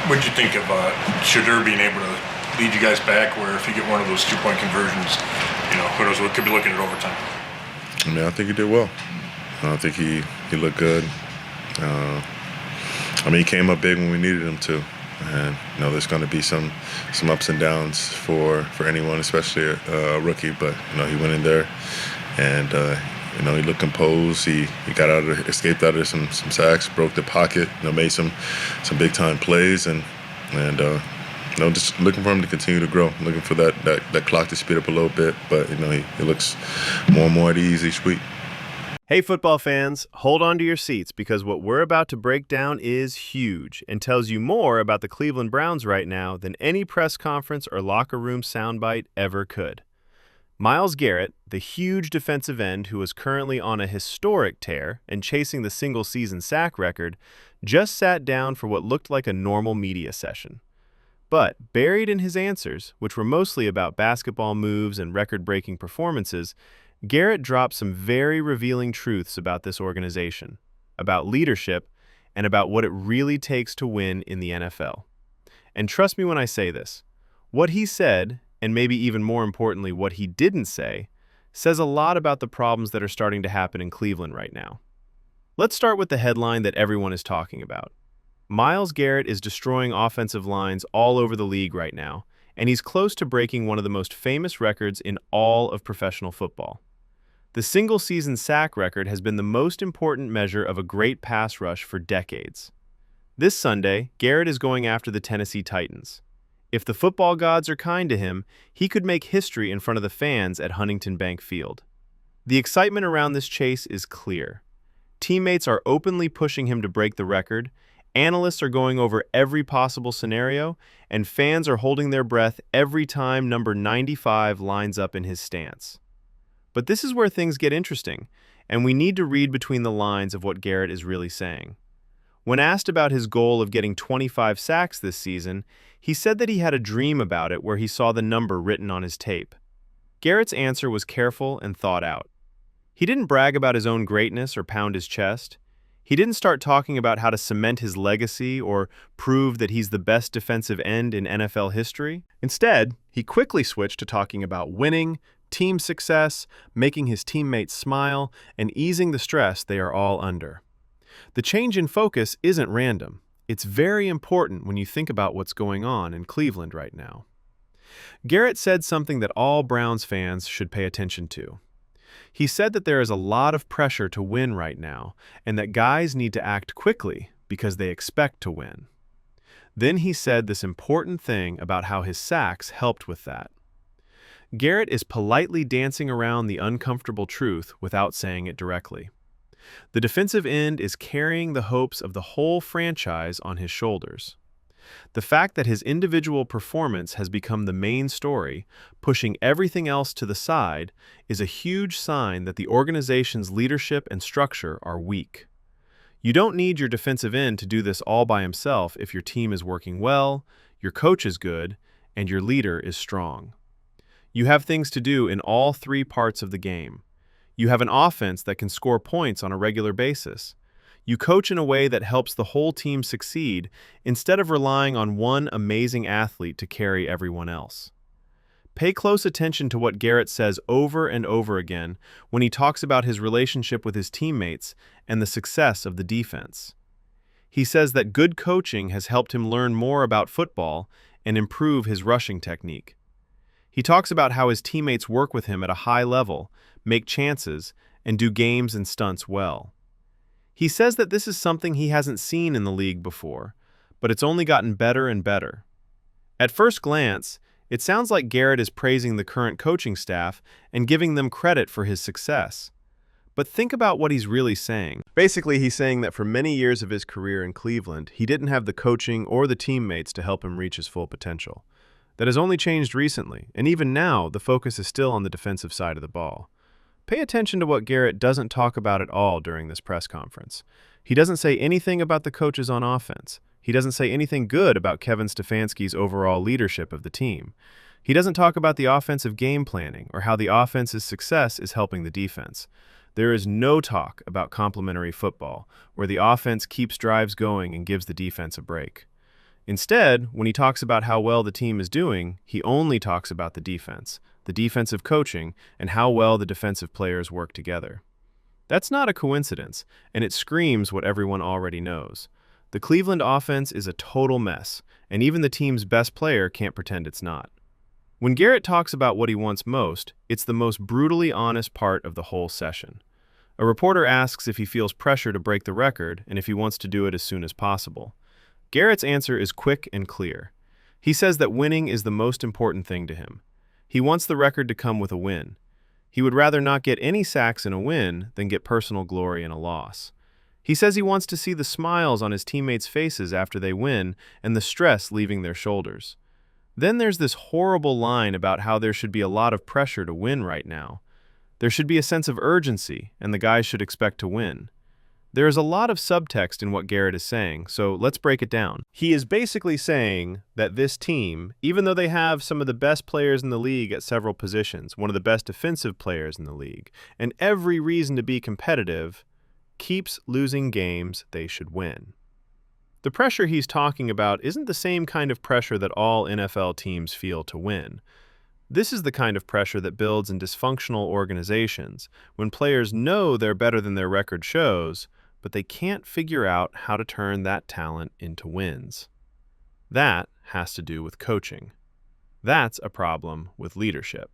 What'd you think of Shadur being able to lead you guys back, where if you get one of those two-point conversions, who knows, we could be looking at overtime? I mean, I think he did well. I think he looked good. He came up big when we needed him to. And, there's going to be some ups and downs for anyone, especially a rookie. But, he went in there and, he looked composed. He escaped out of some sacks, broke the pocket, made some big-time plays. And just looking for him to continue to grow, looking for that clock to speed up a little bit. But, he looks more and more at ease each week. Hey, football fans, hold on to your seats because what we're about to break down is huge and tells you more about the Cleveland Browns right now than any press conference or locker room soundbite ever could. Myles Garrett, the huge defensive end who is currently on a historic tear and chasing the single-season sack record, just sat down for what looked like a normal media session. But buried in his answers, which were mostly about basketball moves and record-breaking performances, Garrett dropped some very revealing truths about this organization, about leadership, and about what it really takes to win in the NFL. And trust me when I say this, what he said, and maybe even more importantly what he didn't say, says a lot about the problems that are starting to happen in Cleveland right now. Let's start with the headline that everyone is talking about. Myles Garrett is destroying offensive lines all over the league right now, and he's close to breaking one of the most famous records in all of professional football. The single-season sack record has been the most important measure of a great pass rush for decades. This Sunday, Garrett is going after the Tennessee Titans. If the football gods are kind to him, he could make history in front of the fans at Huntington Bank Field. The excitement around this chase is clear. Teammates are openly pushing him to break the record, analysts are going over every possible scenario, and fans are holding their breath every time number 95 lines up in his stance. But this is where things get interesting, and we need to read between the lines of what Garrett is really saying. When asked about his goal of getting 25 sacks this season, he said that he had a dream about it where he saw the number written on his tape. Garrett's answer was careful and thought out. He didn't brag about his own greatness or pound his chest. He didn't start talking about how to cement his legacy or prove that he's the best defensive end in NFL history. Instead, he quickly switched to talking about winning, team success, making his teammates smile, and easing the stress they are all under. The change in focus isn't random. It's very important when you think about what's going on in Cleveland right now. Garrett said something that all Browns fans should pay attention to. He said that there is a lot of pressure to win right now, and that guys need to act quickly because they expect to win. Then he said this important thing about how his sacks helped with that. Garrett is politely dancing around the uncomfortable truth without saying it directly. The defensive end is carrying the hopes of the whole franchise on his shoulders. The fact that his individual performance has become the main story, pushing everything else to the side, is a huge sign that the organization's leadership and structure are weak. You don't need your defensive end to do this all by himself if your team is working well, your coach is good, and your leader is strong. You have things to do in all three parts of the game. You have an offense that can score points on a regular basis. You coach in a way that helps the whole team succeed instead of relying on one amazing athlete to carry everyone else. Pay close attention to what Garrett says over and over again when he talks about his relationship with his teammates and the success of the defense. He says that good coaching has helped him learn more about football and improve his rushing technique. He talks about how his teammates work with him at a high level, make chances, and do games and stunts well. He says that this is something he hasn't seen in the league before, but it's only gotten better and better. At first glance, it sounds like Garrett is praising the current coaching staff and giving them credit for his success. But think about what he's really saying. Basically, he's saying that for many years of his career in Cleveland, he didn't have the coaching or the teammates to help him reach his full potential. That has only changed recently, and even now, the focus is still on the defensive side of the ball. Pay attention to what Garrett doesn't talk about at all during this press conference. He doesn't say anything about the coaches on offense. He doesn't say anything good about Kevin Stefanski's overall leadership of the team. He doesn't talk about the offensive game planning or how the offense's success is helping the defense. There is no talk about complementary football, where the offense keeps drives going and gives the defense a break. Instead, when he talks about how well the team is doing, he only talks about the defense, the defensive coaching, and how well the defensive players work together. That's not a coincidence, and it screams what everyone already knows. The Cleveland offense is a total mess, and even the team's best player can't pretend it's not. When Garrett talks about what he wants most, it's the most brutally honest part of the whole session. A reporter asks if he feels pressure to break the record and if he wants to do it as soon as possible. Garrett's answer is quick and clear. He says that winning is the most important thing to him. He wants the record to come with a win. He would rather not get any sacks in a win than get personal glory in a loss. He says he wants to see the smiles on his teammates' faces after they win and the stress leaving their shoulders. Then there's this horrible line about how there should be a lot of pressure to win right now. There should be a sense of urgency, and the guys should expect to win. There is a lot of subtext in what Garrett is saying, so let's break it down. He is basically saying that this team, even though they have some of the best players in the league at several positions, one of the best defensive players in the league, and every reason to be competitive, keeps losing games they should win. The pressure he's talking about isn't the same kind of pressure that all NFL teams feel to win. This is the kind of pressure that builds in dysfunctional organizations, when players know they're better than their record shows, but they can't figure out how to turn that talent into wins. That has to do with coaching. That's a problem with leadership.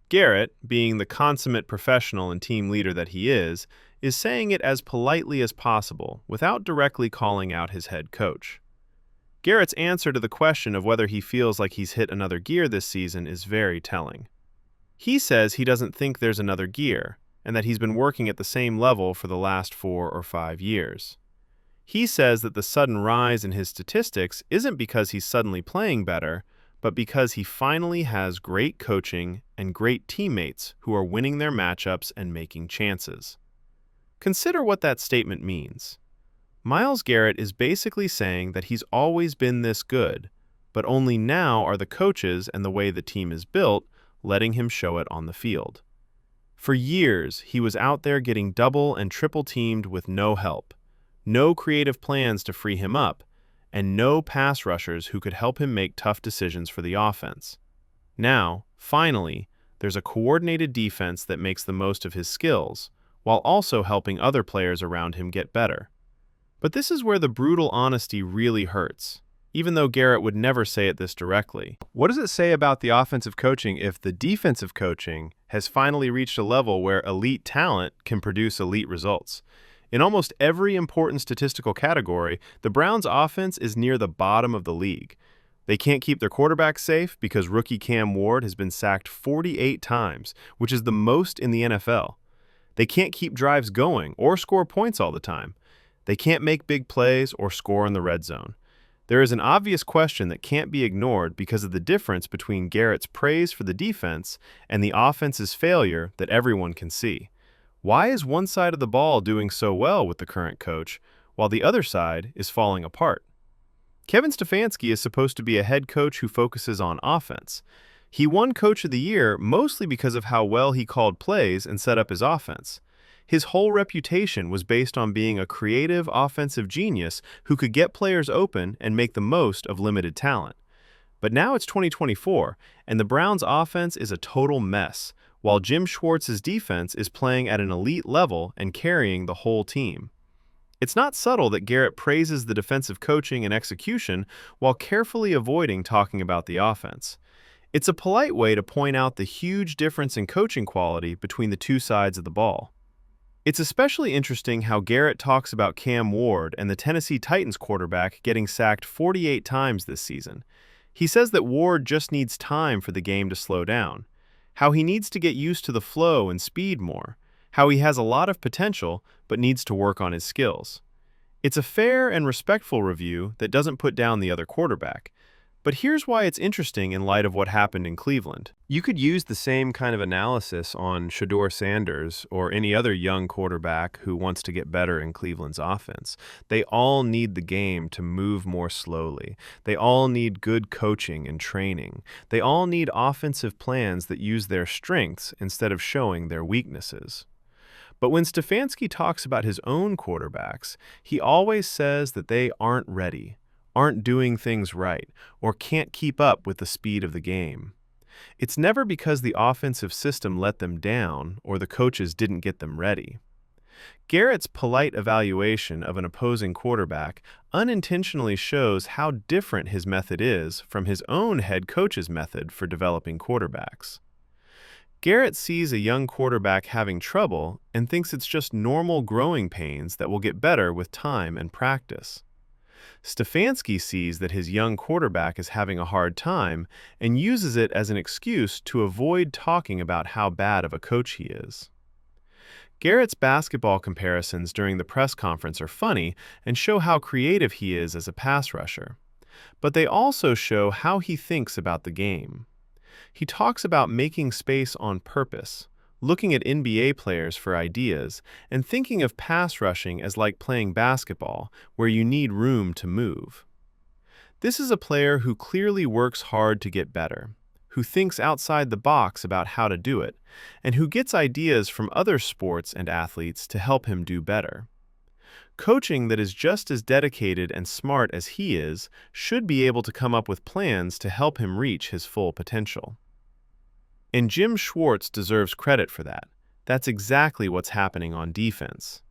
Garrett, being the consummate professional and team leader that he is saying it as politely as possible without directly calling out his head coach. Garrett's answer to the question of whether he feels like he's hit another gear this season is very telling. He says he doesn't think there's another gear, and that he's been working at the same level for the last 4 or 5 years. He says that the sudden rise in his statistics isn't because he's suddenly playing better, but because he finally has great coaching and great teammates who are winning their matchups and making chances. Consider what that statement means. Myles Garrett is basically saying that he's always been this good, but only now are the coaches and the way the team is built letting him show it on the field. For years, he was out there getting double and triple teamed with no help, no creative plans to free him up, and no pass rushers who could help him make tough decisions for the offense. Now, finally, there's a coordinated defense that makes the most of his skills, while also helping other players around him get better. But this is where the brutal honesty really hurts, even though Garrett would never say it this directly. What does it say about the offensive coaching if the defensive coaching has finally reached a level where elite talent can produce elite results? In almost every important statistical category, the Browns' offense is near the bottom of the league. They can't keep their quarterback safe because rookie Cam Ward has been sacked 48 times, which is the most in the NFL. They can't keep drives going or score points all the time. They can't make big plays or score in the red zone. There is an obvious question that can't be ignored because of the difference between Garrett's praise for the defense and the offense's failure that everyone can see. Why is one side of the ball doing so well with the current coach, while the other side is falling apart? Kevin Stefanski is supposed to be a head coach who focuses on offense. He won Coach of the Year mostly because of how well he called plays and set up his offense. His whole reputation was based on being a creative offensive genius who could get players open and make the most of limited talent. But now it's 2024, and the Browns' offense is a total mess, while Jim Schwartz's defense is playing at an elite level and carrying the whole team. It's not subtle that Garrett praises the defensive coaching and execution while carefully avoiding talking about the offense. It's a polite way to point out the huge difference in coaching quality between the two sides of the ball. It's especially interesting how Garrett talks about Cam Ward and the Tennessee Titans quarterback getting sacked 48 times this season. He says that Ward just needs time for the game to slow down, how he needs to get used to the flow and speed more, how he has a lot of potential but needs to work on his skills. It's a fair and respectful review that doesn't put down the other quarterback. But here's why it's interesting in light of what happened in Cleveland. You could use the same kind of analysis on Shedeur Sanders or any other young quarterback who wants to get better in Cleveland's offense. They all need the game to move more slowly. They all need good coaching and training. They all need offensive plans that use their strengths instead of showing their weaknesses. But when Stefanski talks about his own quarterbacks, he always says that they aren't ready, aren't doing things right, or can't keep up with the speed of the game. It's never because the offensive system let them down or the coaches didn't get them ready. Garrett's polite evaluation of an opposing quarterback unintentionally shows how different his method is from his own head coach's method for developing quarterbacks. Garrett sees a young quarterback having trouble and thinks it's just normal growing pains that will get better with time and practice. Stefanski sees that his young quarterback is having a hard time and uses it as an excuse to avoid talking about how bad of a coach he is. Garrett's basketball comparisons during the press conference are funny and show how creative he is as a pass rusher. But they also show how he thinks about the game. He talks about making space on purpose, looking at NBA players for ideas, and thinking of pass rushing as like playing basketball, where you need room to move. This is a player who clearly works hard to get better, who thinks outside the box about how to do it, and who gets ideas from other sports and athletes to help him do better. Coaching that is just as dedicated and smart as he is should be able to come up with plans to help him reach his full potential. And Jim Schwartz deserves credit for that. That's exactly what's happening on defense.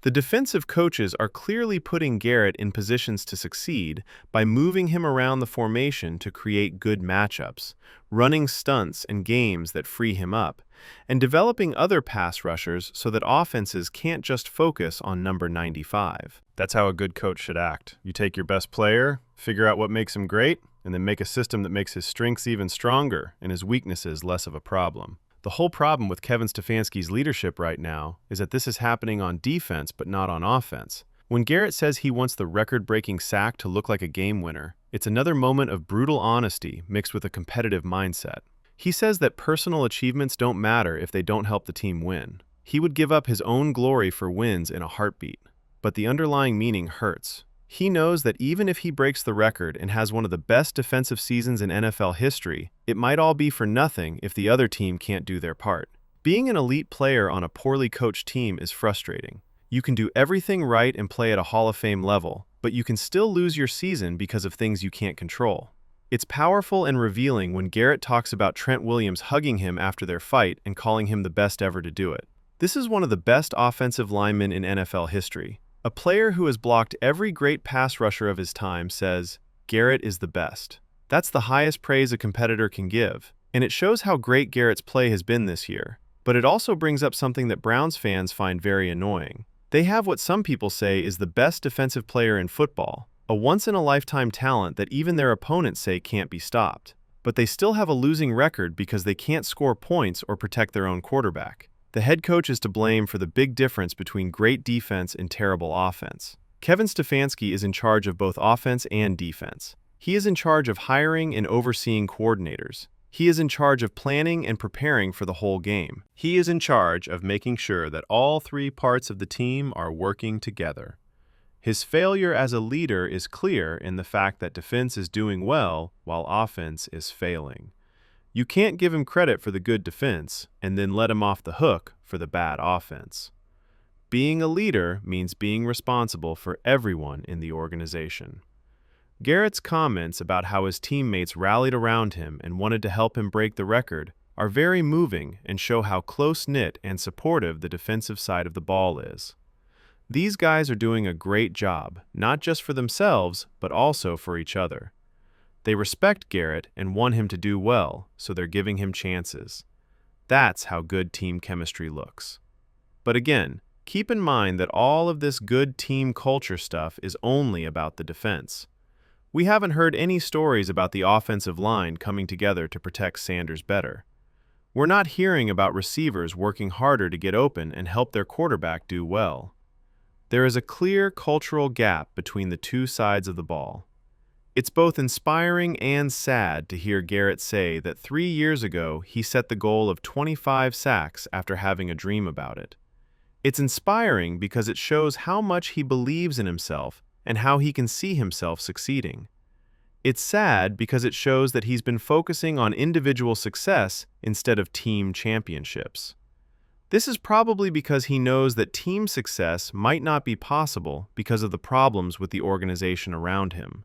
The defensive coaches are clearly putting Garrett in positions to succeed by moving him around the formation to create good matchups, running stunts and games that free him up, and developing other pass rushers so that offenses can't just focus on number 95. That's how a good coach should act. You take your best player, figure out what makes him great, and then make a system that makes his strengths even stronger and his weaknesses less of a problem. The whole problem with Kevin Stefanski's leadership right now is that this is happening on defense but not on offense. When Garrett says he wants the record-breaking sack to look like a game winner, it's another moment of brutal honesty mixed with a competitive mindset. He says that personal achievements don't matter if they don't help the team win. He would give up his own glory for wins in a heartbeat. But the underlying meaning hurts. He knows that even if he breaks the record and has one of the best defensive seasons in NFL history, it might all be for nothing if the other team can't do their part. Being an elite player on a poorly coached team is frustrating. You can do everything right and play at a Hall of Fame level, but you can still lose your season because of things you can't control. It's powerful and revealing when Garrett talks about Trent Williams hugging him after their fight and calling him the best ever to do it. This is one of the best offensive linemen in NFL history. A player who has blocked every great pass rusher of his time says, "Garrett is the best." That's the highest praise a competitor can give, and it shows how great Garrett's play has been this year. But it also brings up something that Browns fans find very annoying. They have what some people say is the best defensive player in football, a once-in-a-lifetime talent that even their opponents say can't be stopped. But they still have a losing record because they can't score points or protect their own quarterback. The head coach is to blame for the big difference between great defense and terrible offense. Kevin Stefanski is in charge of both offense and defense. He is in charge of hiring and overseeing coordinators. He is in charge of planning and preparing for the whole game. He is in charge of making sure that all three parts of the team are working together. His failure as a leader is clear in the fact that defense is doing well while offense is failing. You can't give him credit for the good defense and then let him off the hook for the bad offense. Being a leader means being responsible for everyone in the organization. Garrett's comments about how his teammates rallied around him and wanted to help him break the record are very moving and show how close-knit and supportive the defensive side of the ball is. These guys are doing a great job, not just for themselves, but also for each other. They respect Garrett and want him to do well, so they're giving him chances. That's how good team chemistry looks. But again, keep in mind that all of this good team culture stuff is only about the defense. We haven't heard any stories about the offensive line coming together to protect Sanders better. We're not hearing about receivers working harder to get open and help their quarterback do well. There is a clear cultural gap between the two sides of the ball. It's both inspiring and sad to hear Garrett say that 3 years ago he set the goal of 25 sacks after having a dream about it. It's inspiring because it shows how much he believes in himself and how he can see himself succeeding. It's sad because it shows that he's been focusing on individual success instead of team championships. This is probably because he knows that team success might not be possible because of the problems with the organization around him.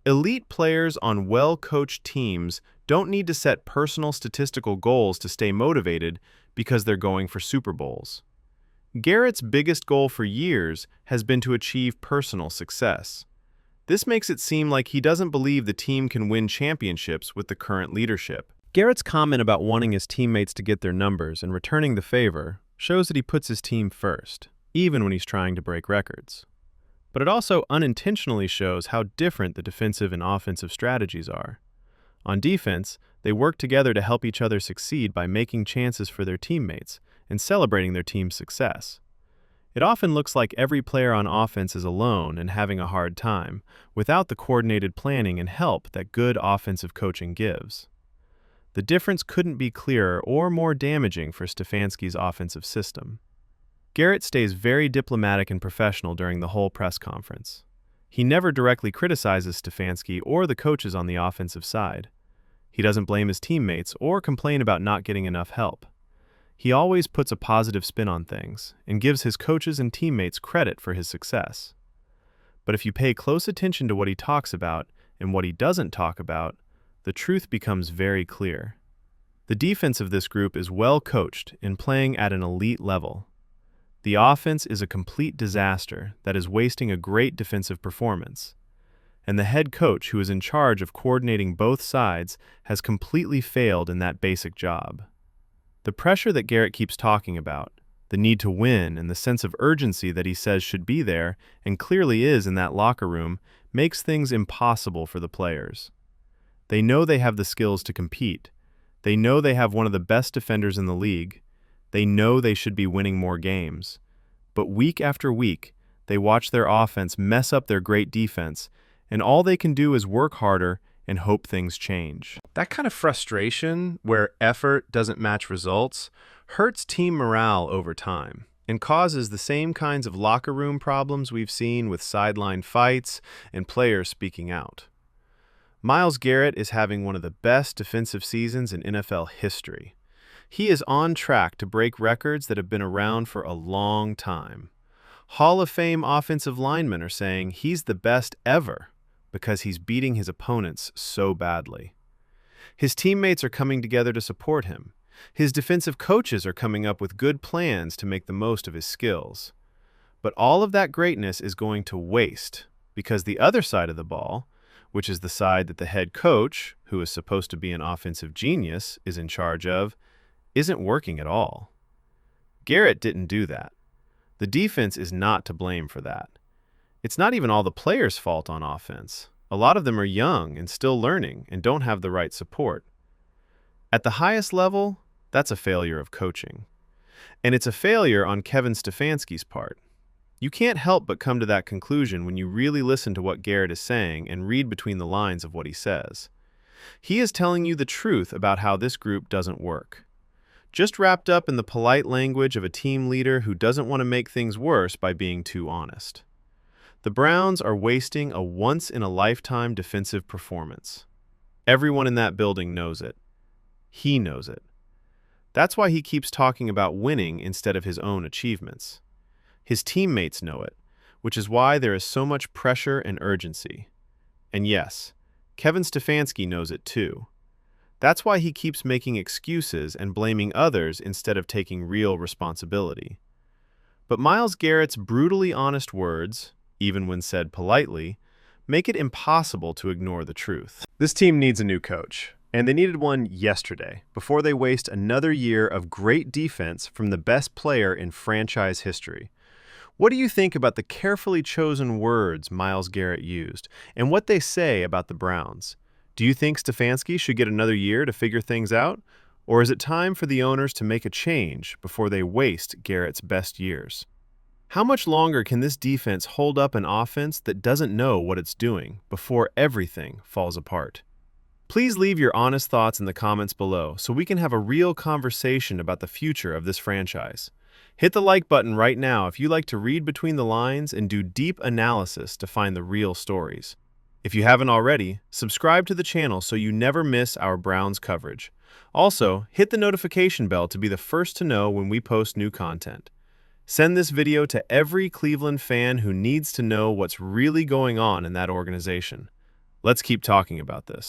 Elite players on well-coached teams don't need to set personal statistical goals to stay motivated because they're going for Super Bowls. Garrett's biggest goal for years has been to achieve personal success. This makes it seem like he doesn't believe the team can win championships with the current leadership. Garrett's comment about wanting his teammates to get their numbers and returning the favor shows that he puts his team first, even when he's trying to break records. But it also unintentionally shows how different the defensive and offensive strategies are. On defense, they work together to help each other succeed by making chances for their teammates and celebrating their team's success. It often looks like every player on offense is alone and having a hard time, without the coordinated planning and help that good offensive coaching gives. The difference couldn't be clearer or more damaging for Stefanski's offensive system. Garrett stays very diplomatic and professional during the whole press conference. He never directly criticizes Stefanski or the coaches on the offensive side. He doesn't blame his teammates or complain about not getting enough help. He always puts a positive spin on things and gives his coaches and teammates credit for his success. But if you pay close attention to what he talks about and what he doesn't talk about, the truth becomes very clear. The defense of this group is well coached and playing at an elite level. The offense is a complete disaster that is wasting a great defensive performance. And the head coach, who is in charge of coordinating both sides, has completely failed in that basic job. The pressure that Garrett keeps talking about, the need to win and the sense of urgency that he says should be there and clearly is in that locker room, makes things impossible for the players. They know they have the skills to compete. They know they have one of the best defenders in the league. They know they should be winning more games. But week after week, they watch their offense mess up their great defense, and all they can do is work harder and hope things change. That kind of frustration, where effort doesn't match results, hurts team morale over time and causes the same kinds of locker room problems we've seen with sideline fights and players speaking out. Myles Garrett is having one of the best defensive seasons in NFL history. He is on track to break records that have been around for a long time. Hall of Fame offensive linemen are saying he's the best ever because he's beating his opponents so badly. His teammates are coming together to support him. His defensive coaches are coming up with good plans to make the most of his skills. But all of that greatness is going to waste because the other side of the ball, which is the side that the head coach, who is supposed to be an offensive genius, is in charge of, isn't working at all. Garrett didn't do that. The defense is not to blame for that. It's not even all the players' fault on offense. A lot of them are young and still learning and don't have the right support. At the highest level, that's a failure of coaching. And it's a failure on Kevin Stefanski's part. You can't help but come to that conclusion when you really listen to what Garrett is saying and read between the lines of what he says. He is telling you the truth about how this group doesn't work. Just wrapped up in the polite language of a team leader who doesn't want to make things worse by being too honest. The Browns are wasting a once-in-a-lifetime defensive performance. Everyone in that building knows it. He knows it. That's why he keeps talking about winning instead of his own achievements. His teammates know it, which is why there is so much pressure and urgency. And yes, Kevin Stefanski knows it too. That's why he keeps making excuses and blaming others instead of taking real responsibility. But Myles Garrett's brutally honest words, even when said politely, make it impossible to ignore the truth. This team needs a new coach, and they needed one yesterday, before they waste another year of great defense from the best player in franchise history. What do you think about the carefully chosen words Myles Garrett used, and what they say about the Browns? Do you think Stefanski should get another year to figure things out? Or is it time for the owners to make a change before they waste Garrett's best years? How much longer can this defense hold up an offense that doesn't know what it's doing before everything falls apart? Please leave your honest thoughts in the comments below so we can have a real conversation about the future of this franchise. Hit the like button right now if you like to read between the lines and do deep analysis to find the real stories. If you haven't already, subscribe to the channel so you never miss our Browns coverage. Also, hit the notification bell to be the first to know when we post new content. Send this video to every Cleveland fan who needs to know what's really going on in that organization. Let's keep talking about this.